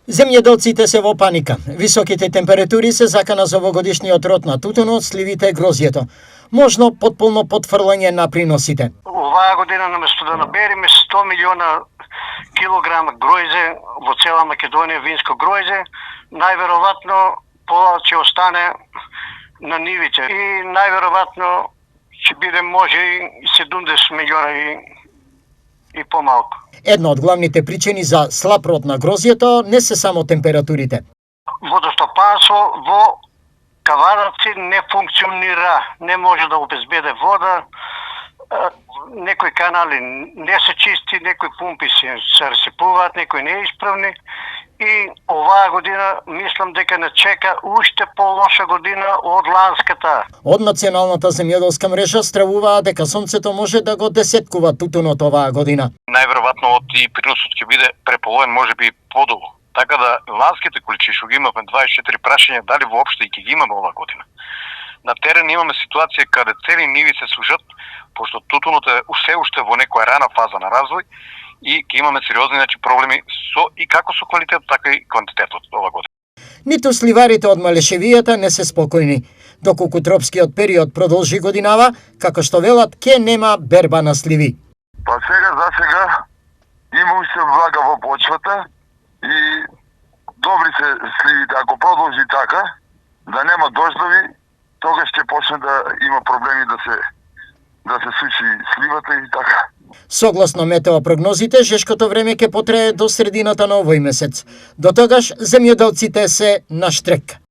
Земјоделците се во паника. Високите температури се закана за овогодишниот род на тутунот, сливите, грозјето. Можно потполно потфрлање на приносите. Оваа година наместо да набериме 100 милиона килограма гројзе во цела Македонија, винско гројзе, најверојатно повеќе остане на нивите и најверојатно ќе биде може и 70 милиона и помалку. Една од главните причини за слаб род на грозјето не се само температурите. Водостопанство во Кавараци не функционира, не може да обезбеде вода, некои канали не се чисти, некои пумпи се расипуваат, некои неисправни и оваа година мислам дека не чека уште полоша година од ланската. Од Националната земјоделска мрежа стравуваат дека сонцето може да го десеткува тутунот оваа година. Најверојатно од и приносот ќе биде преполовен, можеби подолу. Така да ланските количини што ги имаме 24 прашања, дали воопшто и ќе ги имаме оваа година. На терен имаме ситуација каде цели ниви се сушат, пошто тутунот е се уште во некоја рана фаза на развој и ќе имаме сериозни проблеми и како со квалитетот, така и квантитетот оваа година. Ниту сливарите од Малешевијата не се спокојни, доколку тропскиот период продолжи годинава, како што велат, ќе нема берба на сливи. Па за сега има уште влага во почвата и добри се сливите. Ако продолжи така, да нема дождови, тогаш ќе почне да има проблеми да се суши сливата и така. Согласно метеопрогнозите, жешкото време ќе потрае до средината на овој месец. До тогаш земјоделците се на штрек.